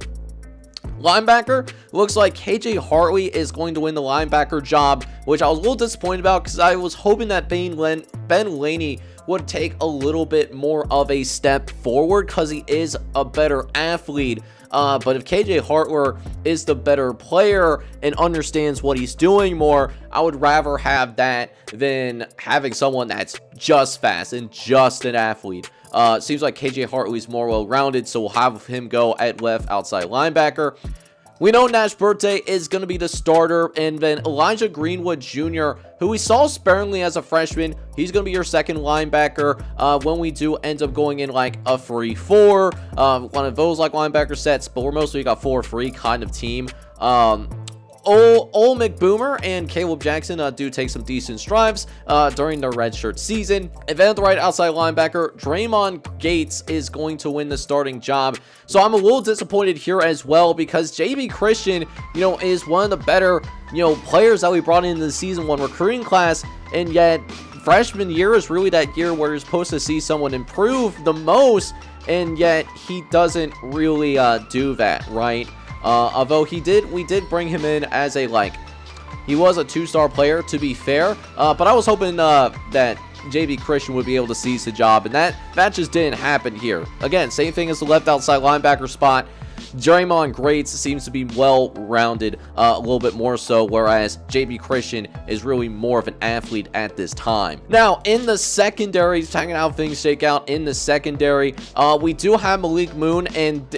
Linebacker, looks like KJ Hartley is going to win the linebacker job, which I was a little disappointed about because I was hoping that Ben Laney would take a little bit more of a step forward because he is a better athlete. But if KJ Hartler is the better player and understands what he's doing more, I would rather have that than having someone that's just fast and just an athlete. Seems like KJ Hartley is more well-rounded, so we'll have him go at left outside linebacker. We know Nash Birthday is going to be the starter, and then Elijah Greenwood Jr., who we saw sparingly as a freshman, he's going to be your second linebacker when we do end up going in like a free 4, one of those like linebacker sets, but we're mostly got 4-3 kind of team. Ol McBoomer and Caleb Jackson do take some decent strides during their redshirt season. And then at the right outside linebacker, Draymond Gates is going to win the starting job. So I'm a little disappointed here as well because JB Christian, is one of the better, players that we brought into the season 1 recruiting class. And yet freshman year is really that year where you're supposed to see someone improve the most. And yet he doesn't really do that, right? Although we did bring him in as he was a 2-star player, to be fair, but I was hoping that JB Christian would be able to seize the job, and that just didn't happen here. Again, same thing as the left outside linebacker spot. Draymond Grates seems to be well-rounded a little bit more so, whereas JB Christian is really more of an athlete at this time. Now, in the secondary, checking out how things shake out in the secondary, we do have Malik Moon and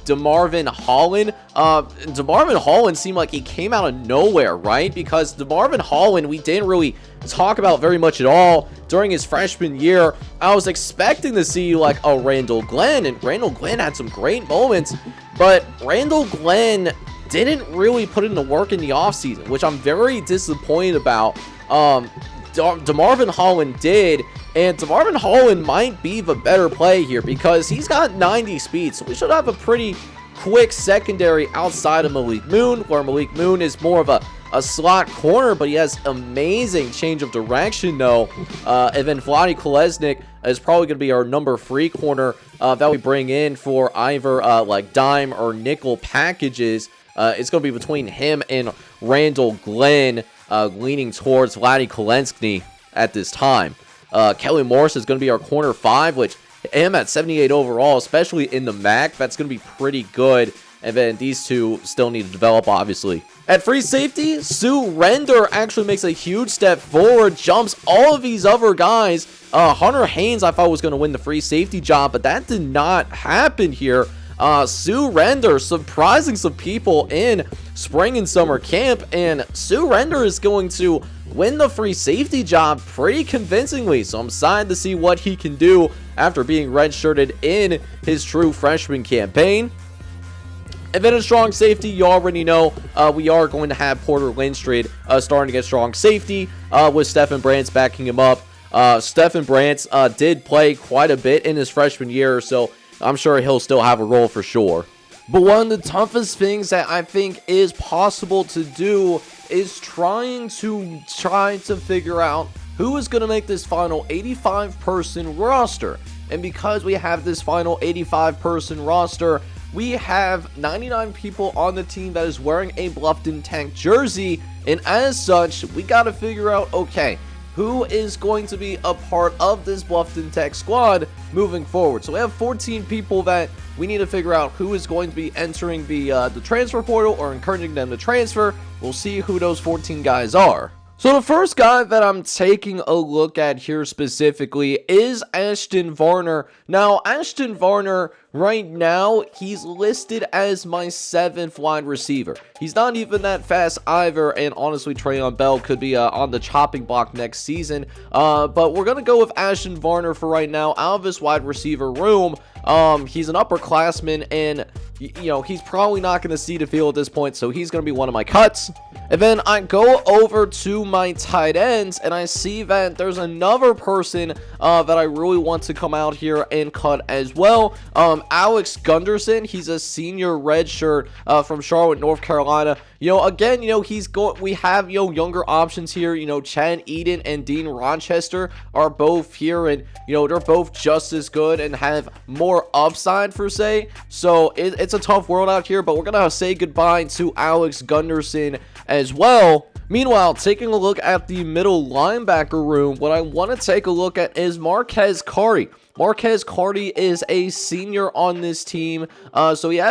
DeMarvin Holland. DeMarvin Holland seemed like he came out of nowhere, right? Because DeMarvin Holland, we didn't really talk about very much at all during his freshman year. I was expecting to see like a Randall Glenn, and Randall Glenn had some great moments, but Randall Glenn didn't really put in the work in the offseason, which I'm very disappointed about. DeMarvin Holland did, and DeMarvin Holland might be the better play here because he's got 90 speed, so we should have a pretty quick secondary outside of Malik Moon, where Malik Moon is more of a slot corner, but he has amazing change of direction though. And then Vlade Kolesnik is probably going to be our number 3 corner that we bring in for either like dime or nickel packages. It's going to be between him and Randall Glenn, leaning towards Vlade Kolesnik at this time. Kelly Morris is going to be our corner 5, which him at 78 overall, especially in the MAC, that's going to be pretty good. And then these two still need to develop, obviously. At free safety, Sue Render actually makes a huge step forward, jumps all of these other guys. Hunter Haynes, I thought, was going to win the free safety job, but that did not happen here. Sue Render surprising some people in spring and summer camp, and Sue Render is going to win the free safety job pretty convincingly, so I'm excited to see what he can do after being redshirted in his true freshman campaign. And then in strong safety, you already know we are going to have Porter Lindstrid starting to get strong safety with Stephen Brantz backing him up. Stephen Brantz did play quite a bit in his freshman year, so I'm sure he'll still have a role for sure. But one of the toughest things that I think is possible to do is trying to figure out who is going to make this final 85-person roster. And because we have this final 85-person roster, we have 99 people on the team that is wearing a Bluffton Tank jersey, and as such, we got to figure out, okay, who is going to be a part of this Bluffton Tech squad moving forward. So we have 14 people that we need to figure out who is going to be entering the transfer portal or encouraging them to transfer. We'll see who those 14 guys are. So the first guy that I'm taking a look at here specifically is Ashton Varner. Now, Ashton Varner, right now, he's listed as my 7th wide receiver. He's not even that fast either, and honestly, Trayon Bell could be on the chopping block next season. But we're going to go with Ashton Varner for right now out of this wide receiver room. He's an upperclassman, and you know, he's probably not going to see the field at this point, so he's going to be one of my cuts. And then I go over to my tight ends, and I see that there's another person that I really want to come out here and cut as well. Alex Gunderson, he's a senior redshirt from Charlotte, North Carolina. You know, again, you know, we have, you know, younger options here. You know, Chad Eden and Dean Rochester are both here, and, you know, they're both just as good and have more upside, per se. So it's a tough world out here, but we're going to say goodbye to Alex Gunderson as well. Meanwhile, taking a look at the middle linebacker room, what I want to take a look at is Marquez Carty. Marquez Carty is a senior on this team, so he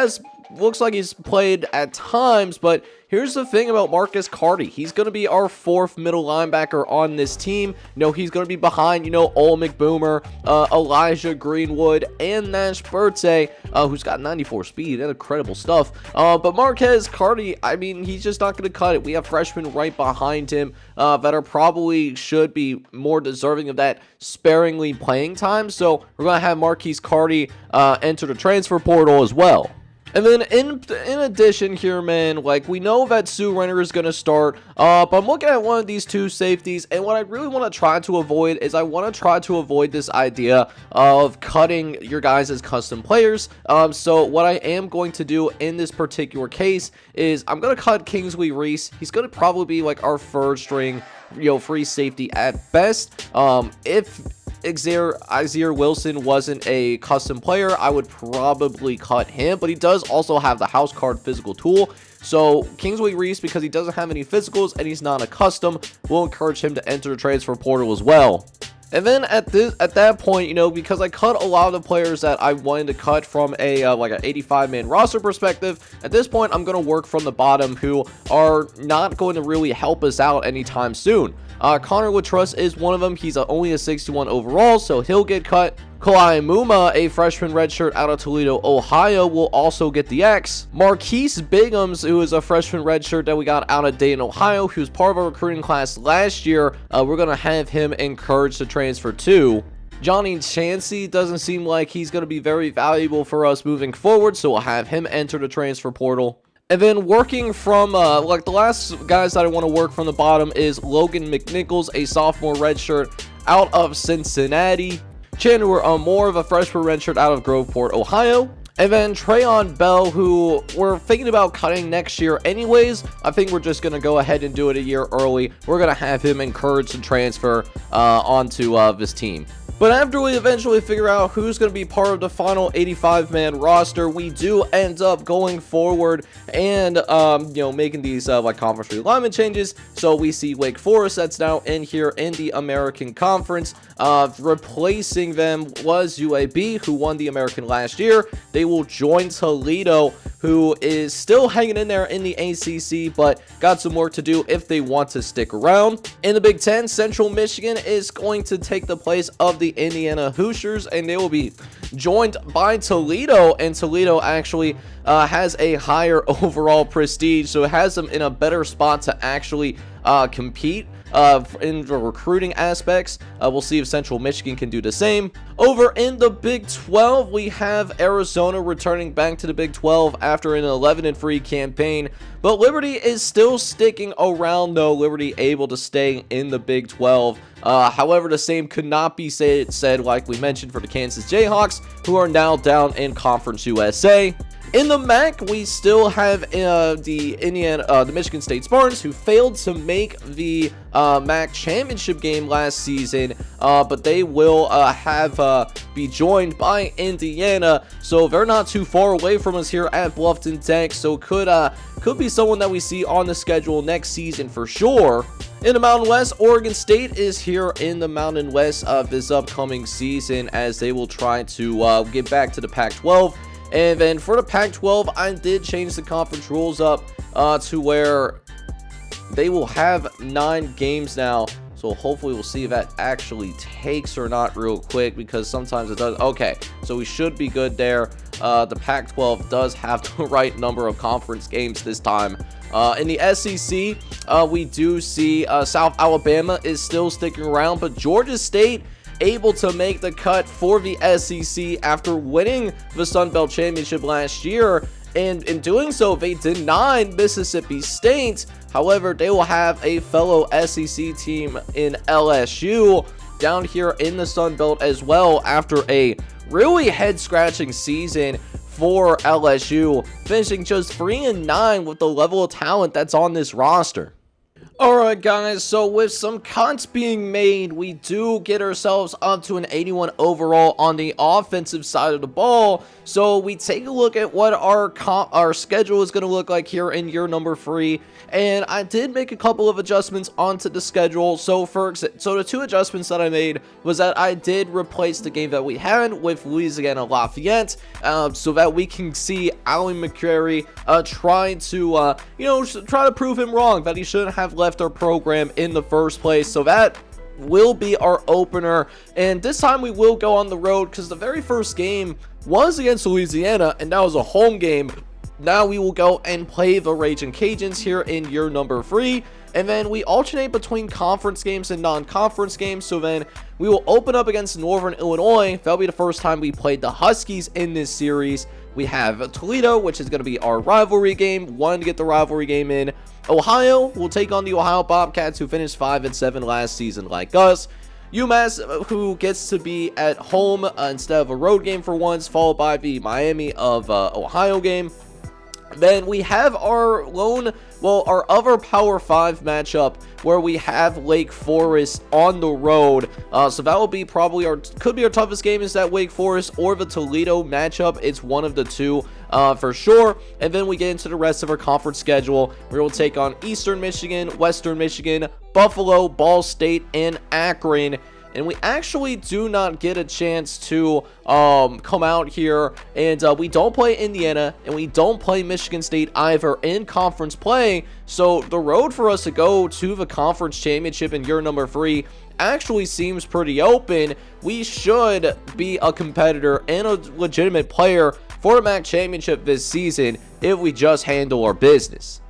looks like he's played at times, but here's the thing about Marcus Carty. He's going to be our 4th middle linebacker on this team. You know, he's going to be behind, you know, Ol McBoomer, Elijah Greenwood, and Nash Birte, who's got 94 speed and incredible stuff. But Marquez Carty, I mean, he's just not going to cut it. We have freshmen right behind him that are probably should be more deserving of that sparingly playing time. So we're going to have Marquise Carty enter the transfer portal as well. And then in addition here, man, like, we know that Sue Renner is going to start, but I'm looking at one of these two safeties, and what I really want to try to avoid is I want to try to avoid this idea of cutting your guys as custom players. So what I am going to do in this particular case is I'm going to cut Kingsley Reese. He's going to probably be like our 3rd string, you know, free safety at best. If Isaiah Wilson wasn't a custom player, I would probably cut him, but he does also have the house card physical tool. So Kingsley Reese, because he doesn't have any physicals and he's not a custom, we'll encourage him to enter the transfer portal as well. And then at that point, you know, because I cut a lot of the players that I wanted to cut from a like an 85-man roster perspective, at this point I'm going to work from the bottom, who are not going to really help us out anytime soon. Connor Latrus is one of them. He's only a 61 overall, so he'll get cut. Kalai Muma, a freshman redshirt out of Toledo, Ohio, will also get the X. Marquise Bigums, who is a freshman redshirt that we got out of Dayton, Ohio, who's part of our recruiting class last year, we're going to have him encouraged to transfer too. Johnny Chansey doesn't seem like he's going to be very valuable for us moving forward, so we'll have him enter the transfer portal. And then working from, like the last guys that I want to work from the bottom is Logan McNichols, a sophomore redshirt out of Cincinnati. Chandler Moore, of a freshman redshirt out of Groveport, Ohio. And then Trayon Bell, who we're thinking about cutting next year anyways. I think we're just going to go ahead and do it a year early. We're going to have him encouraged to transfer onto this team. But after we eventually figure out who's going to be part of the final 85-man roster, we do end up going forward and, you know, making these, like, conference realignment changes. So we see Wake Forest that's now in here in the American Conference. Replacing them was UAB, who won the American last year. They will join Toledo, who is still hanging in there in the ACC, but got some work to do if they want to stick around. In the Big Ten, Central Michigan is going to take the place of the Indiana Hoosiers, and they will be joined by Toledo, and Toledo actually has a higher overall prestige, so it has them in a better spot to actually compete in the recruiting aspects. We'll see if Central Michigan can do the same. Over in the Big 12, we have Arizona returning back to the Big 12 after an 11-3 campaign, but Liberty is still sticking around though. Liberty able to stay in the Big 12. However, the same could not be said like we mentioned for the Kansas Jayhawks, who are now down in Conference USA. In the MAC, we still have the Michigan State Spartans, who failed to make the MAC championship game last season, but they will be joined by Indiana, so they're not too far away from us here at Bluffton Tech, so could be someone that we see on the schedule next season for sure. In the Mountain West, Oregon State is here in the Mountain West of this upcoming season, as they will try to get back to the Pac-12. And then for the Pac-12, I did change the conference rules up to where they will have 9 games now. So hopefully we'll see if that actually takes or not real quick, because sometimes it does. Okay, so we should be good there. The Pac-12 does have the right number of conference games this time. In the SEC, we do see South Alabama is still sticking around, but Georgia State able to make the cut for the SEC after winning the Sun Belt Championship last year, and in doing so they denied Mississippi State. However, they will have a fellow SEC team in LSU down here in the Sun Belt as well, after a really head-scratching season for LSU, finishing just 3-9 with the level of talent that's on this roster. Alright guys, so with some cuts being made, we do get ourselves up to an 81 overall on the offensive side of the ball. So we take a look at what our schedule is going to look like here in year number 3, and I did make a couple of adjustments onto the schedule. So the 2 adjustments that I made was that I did replace the game that we had with Louisiana Lafayette, so that we can see Allen McCrary trying to try to prove him wrong, that he shouldn't have left our program in the first place. So that will be our opener, and this time we will go on the road, because the very first game was against Louisiana and that was a home game. Now we will go and play the Ragin' Cajuns here in year number 3, and then we alternate between conference games and non-conference games. So then we will open up against Northern Illinois. That'll be the first time we played the Huskies in this series. We have Toledo, which is going to be our rivalry game, wanting to get the rivalry game in. Ohio will take on the Ohio Bobcats, who finished 5-7 last season like us. UMass, who gets to be at home instead of a road game for once, followed by the Miami of Ohio game. Then we have our other Power 5 matchup, where we have Wake Forest on the road. So that will be probably could be our toughest game, is that Wake Forest or the Toledo matchup. It's one of the two for sure. And then we get into the rest of our conference schedule. We will take on Eastern Michigan, Western Michigan, Buffalo, Ball State, and Akron. and we actually do not get a chance to come out here, and we don't play Indiana, and we don't play Michigan State either in conference play. So the road for us to go to the conference championship in year number 3 actually seems pretty open. We should be a competitor and a legitimate player for the MAC championship this season if we just handle our business.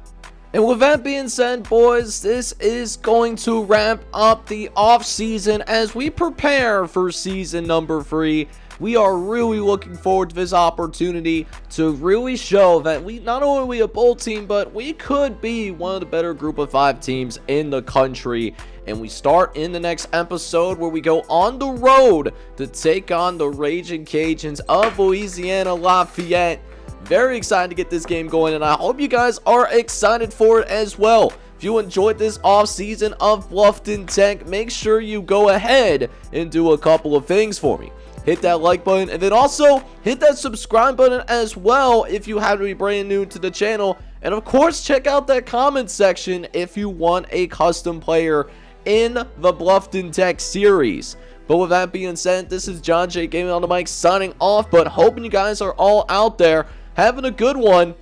And with that being said, boys, this is going to wrap up the offseason as we prepare for season number 3. We are really looking forward to this opportunity to really show that we not only are we a bowl team, but we could be one of the better group of 5 teams in the country. And we start in the next episode where we go on the road to take on the Raging Cajuns of Louisiana Lafayette. Very excited to get this game going, and I hope you guys are excited for it as well. If you enjoyed this offseason of Bluffton Tech, make sure you go ahead and do a couple of things for me. Hit that like button, and then also hit that subscribe button as well if you happen to be brand new to the channel. And of course, check out that comment section if you want a custom player in the Bluffton Tech series. But with that being said, this is John J Gaming on the mic signing off, but hoping you guys are all out there having a good one.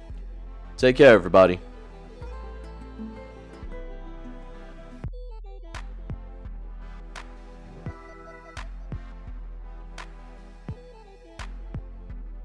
Take care, everybody.